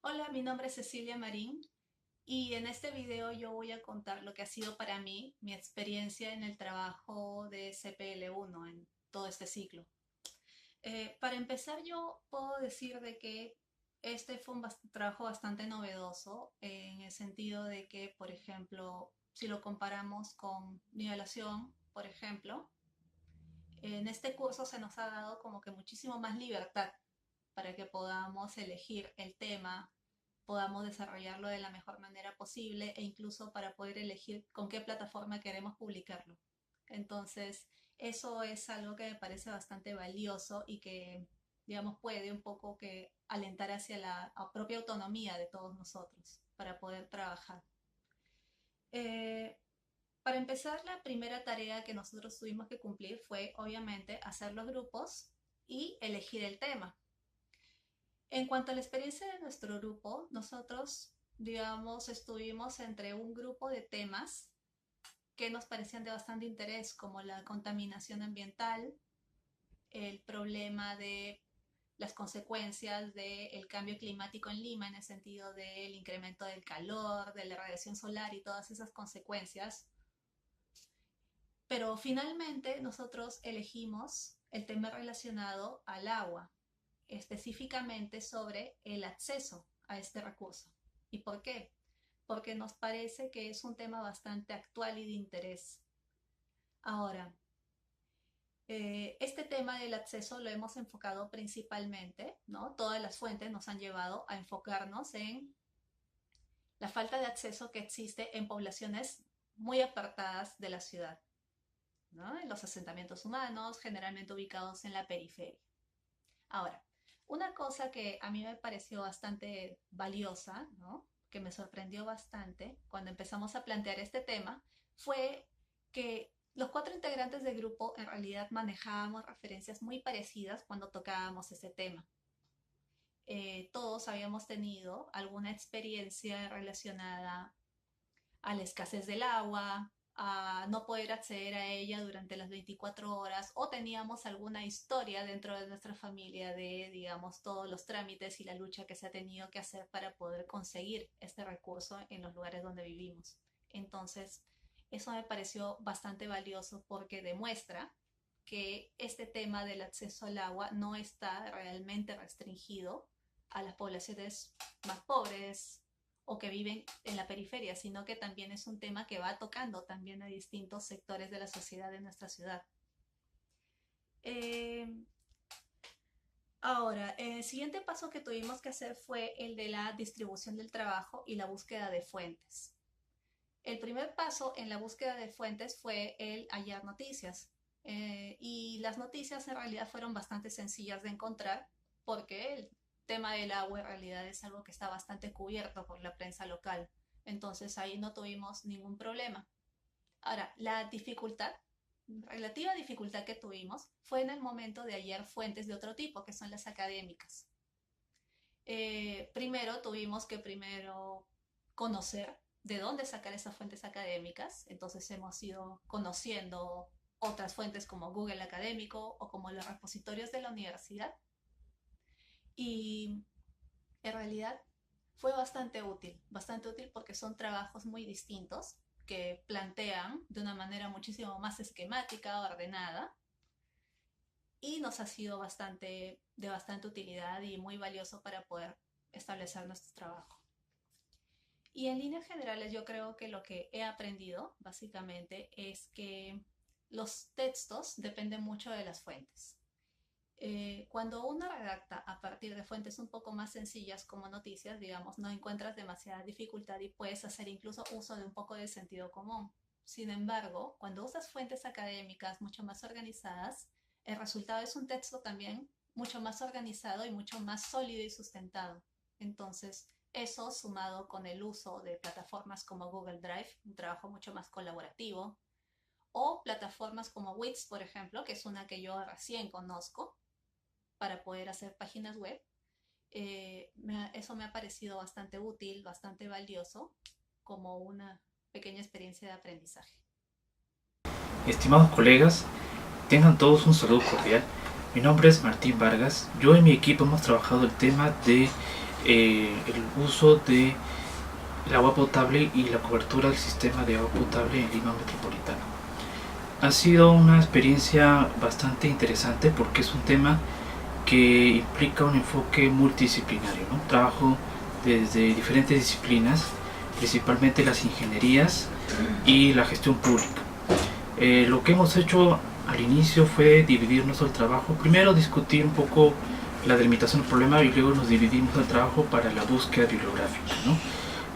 Hola, mi nombre es Cecilia Marín y en este video yo voy a contar lo que ha sido para mí mi experiencia en el trabajo de CPL1 en todo este ciclo. Para empezar, yo puedo decir de que este fue un trabajo bastante novedoso en el sentido de que, por ejemplo, si lo comparamos con nivelación, por ejemplo, en este curso se nos ha dado como que muchísimo más libertad para que podamos elegir el tema, podamos desarrollarlo de la mejor manera posible e incluso para poder elegir con qué plataforma queremos publicarlo. Entonces, eso es algo que me parece bastante valioso y que, digamos, puede un poco que alentar hacia la propia autonomía de todos nosotros para poder trabajar. Eh, para empezar, la primera tarea que nosotros tuvimos que cumplir fue, obviamente, hacer los grupos y elegir el tema. En cuanto a la experiencia de nuestro grupo, nosotros, digamos, estuvimos entre un grupo de temas que nos parecían de bastante interés, como la contaminación ambiental, el problema de las consecuencias del cambio climático en Lima, en el sentido del incremento del calor, de la radiación solar y todas esas consecuencias. Pero finalmente nosotros elegimos el tema relacionado al agua, específicamente sobre el acceso a este recurso. ¿Y por qué? Porque nos parece que es un tema bastante actual y de interés. Ahora, este tema del acceso lo hemos enfocado principalmente, ¿no? Todas las fuentes nos han llevado a enfocarnos en la falta de acceso que existe en poblaciones muy apartadas de la ciudad, ¿no? En los asentamientos humanos, generalmente ubicados en la periferia. Ahora, una cosa que a mí me pareció bastante valiosa, ¿no? Que me sorprendió bastante cuando empezamos a plantear este tema, fue que los cuatro integrantes del grupo en realidad manejábamos referencias muy parecidas cuando tocábamos ese tema. Todos habíamos tenido alguna experiencia relacionada a la escasez del agua, a no poder acceder a ella durante las 24 horas o teníamos alguna historia dentro de nuestra familia de, digamos, todos los trámites y la lucha que se ha tenido que hacer para poder conseguir este recurso en los lugares donde vivimos. Entonces, eso me pareció bastante valioso porque demuestra que este tema del acceso al agua no está realmente restringido a las poblaciones más pobres, o que viven en la periferia, sino que también es un tema que va tocando también a distintos sectores de la sociedad de nuestra ciudad. Eh, Ahora, el siguiente paso que tuvimos que hacer fue el de la distribución del trabajo y la búsqueda de fuentes. El primer paso en la búsqueda de fuentes fue el hallar noticias. Y las noticias en realidad fueron bastante sencillas de encontrar porque el tema del agua en realidad es algo que está bastante cubierto por la prensa local. Entonces ahí no tuvimos ningún problema. Ahora, la dificultad, relativa dificultad que tuvimos fue en el momento de hallar fuentes de otro tipo, que son las académicas. Primero tuvimos que conocer de dónde sacar esas fuentes académicas. Entonces hemos ido conociendo otras fuentes como Google Académico o como los repositorios de la universidad. Y en realidad fue bastante útil porque son trabajos muy distintos que plantean de una manera muchísimo más esquemática, ordenada, y nos ha sido de bastante utilidad y muy valioso para poder establecer nuestro trabajo. Y en líneas generales yo creo que lo que he aprendido básicamente es que los textos dependen mucho de las fuentes. Cuando uno redacta a partir de fuentes un poco más sencillas como noticias, digamos, no encuentras demasiada dificultad y puedes hacer incluso uso de un poco de sentido común. Sin embargo, cuando usas fuentes académicas mucho más organizadas, el resultado es un texto también mucho más organizado y mucho más sólido y sustentado. Entonces, eso sumado con el uso de plataformas como Google Drive, un trabajo mucho más colaborativo, o plataformas como Wix, por ejemplo, que es una que yo recién conozco para poder hacer páginas web, eso me ha parecido bastante útil, bastante valioso, como una pequeña experiencia de aprendizaje. Estimados colegas, tengan todos un saludo cordial. Mi nombre es Martín Vargas. Yo y mi equipo hemos trabajado el tema de el uso de el agua potable y la cobertura del sistema de agua potable en Lima Metropolitana. Ha sido una experiencia bastante interesante porque es un tema que implica un enfoque multidisciplinario, ¿no? Trabajo desde diferentes disciplinas, principalmente las ingenierías y la gestión pública. Lo que hemos hecho al inicio fue dividir nuestro trabajo, primero discutir un poco la delimitación del problema y luego nos dividimos el trabajo para la búsqueda bibliográfica, ¿no?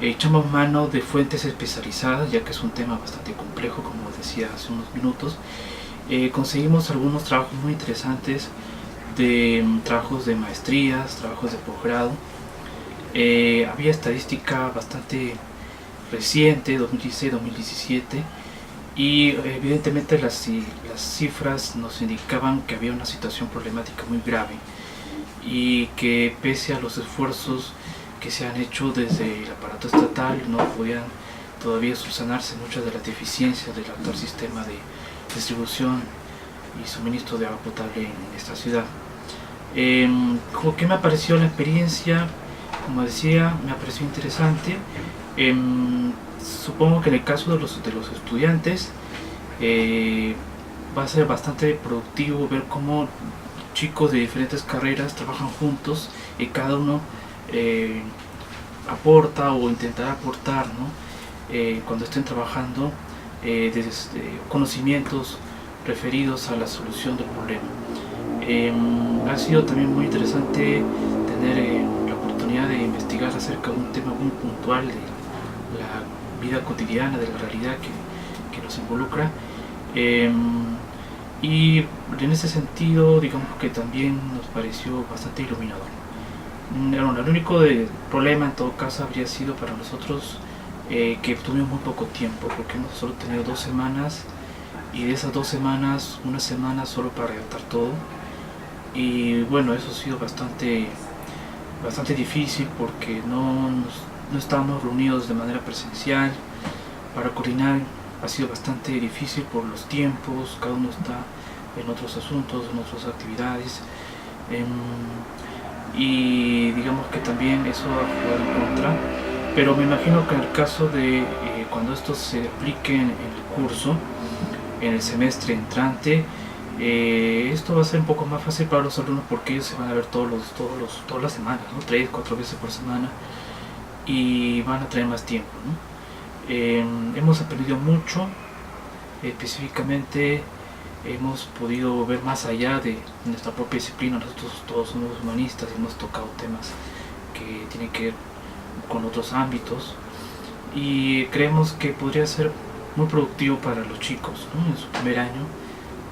Echamos mano de fuentes especializadas, ya que es un tema bastante complejo, como decía hace unos minutos. Conseguimos algunos trabajos muy interesantes, de trabajos de maestrías, trabajos de posgrado. Había estadística bastante reciente, 2016-2017, y evidentemente las cifras nos indicaban que había una situación problemática muy grave y que pese a los esfuerzos que se han hecho desde el aparato estatal no podían todavía subsanarse muchas de las deficiencias del actual sistema de distribución y suministro de agua potable en esta ciudad. ¿Cómo que me pareció la experiencia? Como decía, me pareció interesante. Supongo que en el caso de los estudiantes va a ser bastante productivo ver cómo chicos de diferentes carreras trabajan juntos y cada uno aporta o intentará aportar, ¿no? Cuando estén trabajando desde conocimientos referidos a la solución del problema. Ha sido también muy interesante tener la oportunidad de investigar acerca de un tema muy puntual de la vida cotidiana, de la realidad que nos involucra. Y en ese sentido, digamos que también nos pareció bastante iluminador. Bueno, el único problema en todo caso habría sido para nosotros que tuvimos muy poco tiempo, porque hemos solo tenido 2 semanas, y de esas 2 semanas, una semana solo para redactar todo. Y bueno, eso ha sido bastante difícil porque no estábamos reunidos de manera presencial. Para coordinar ha sido bastante difícil por los tiempos, cada uno está en otros asuntos, en otras actividades. Y digamos que también eso va a jugar en contra, pero me imagino que en el caso de cuando esto se aplique en el curso, en el semestre entrante, esto va a ser un poco más fácil para los alumnos porque ellos se van a ver todas las semanas, ¿no? 3-4 veces por semana, y van a tener más tiempo, ¿no? Hemos aprendido mucho, específicamente hemos podido ver más allá de nuestra propia disciplina. Nosotros todos somos humanistas y hemos tocado temas que tienen que ver con otros ámbitos, y creemos que podría ser muy productivo para los chicos, ¿no? En su primer año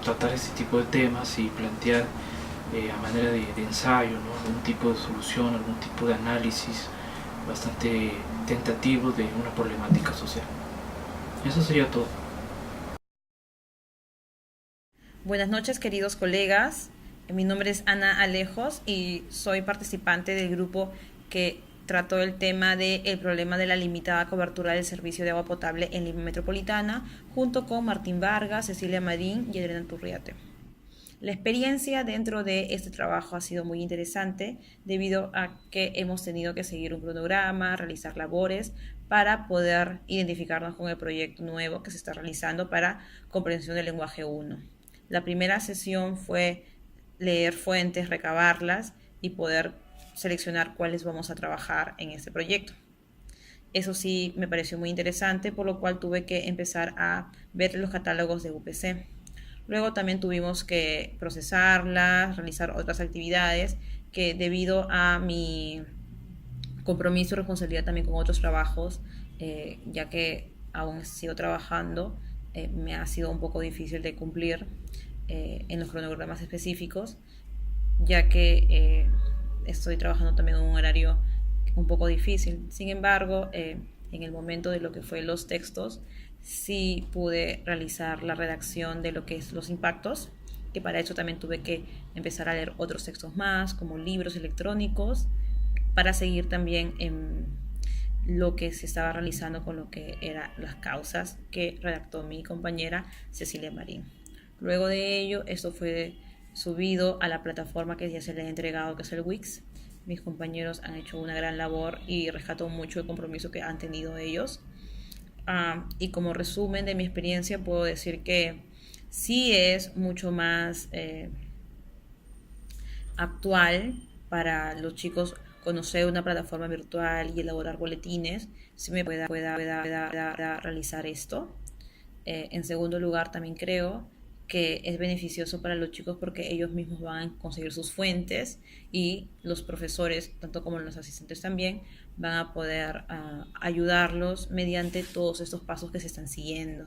tratar este tipo de temas y plantear a manera de ensayo, ¿no? Algún tipo de solución, algún tipo de análisis bastante tentativo de una problemática social. Eso sería todo. Buenas noches, queridos colegas. Mi nombre es Ana Alejos y soy participante del grupo que trató el tema del problema de la limitada cobertura del servicio de agua potable en Lima Metropolitana, junto con Martín Vargas, Cecilia Marín y Adriana Turriate. La experiencia dentro de este trabajo ha sido muy interesante debido a que hemos tenido que seguir un cronograma, realizar labores para poder identificarnos con el proyecto nuevo que se está realizando para comprensión del lenguaje 1. La primera sesión fue leer fuentes, recabarlas y poder seleccionar cuáles vamos a trabajar en este proyecto. Eso sí me pareció muy interesante, por lo cual tuve que empezar a ver los catálogos de UPC. Luego también tuvimos que procesarlas, realizar otras actividades que debido a mi compromiso y responsabilidad también con otros trabajos, ya que aún sigo trabajando, me ha sido un poco difícil de cumplir en los cronogramas específicos, ya que estoy trabajando también en un horario un poco difícil. Sin embargo, en el momento de lo que fue los textos, sí pude realizar la redacción de lo que es los impactos, que para eso también tuve que empezar a leer otros textos más, como libros electrónicos, para seguir también en lo que se estaba realizando con lo que eran las causas que redactó mi compañera Cecilia Marín. Luego de ello, esto fue subido a la plataforma que ya se le ha entregado, que es el Wix, mis compañeros han hecho una gran labor y rescato mucho el compromiso que han tenido ellos. Y como resumen de mi experiencia puedo decir que sí es mucho más actual para los chicos conocer una plataforma virtual y elaborar boletines, si me pueda realizar esto. En segundo lugar, también creo que es beneficioso para los chicos porque ellos mismos van a conseguir sus fuentes y los profesores, tanto como los asistentes también, van a poder ayudarlos mediante todos estos pasos que se están siguiendo.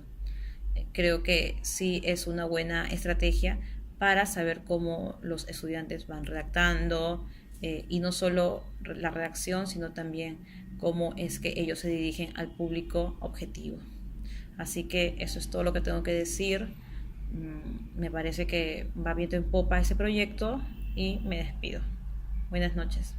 Creo que sí es una buena estrategia para saber cómo los estudiantes van redactando, y no solo la redacción, sino también cómo es que ellos se dirigen al público objetivo. Así que eso es todo lo que tengo que decir. Me parece que va viento en popa ese proyecto y me despido. Buenas noches.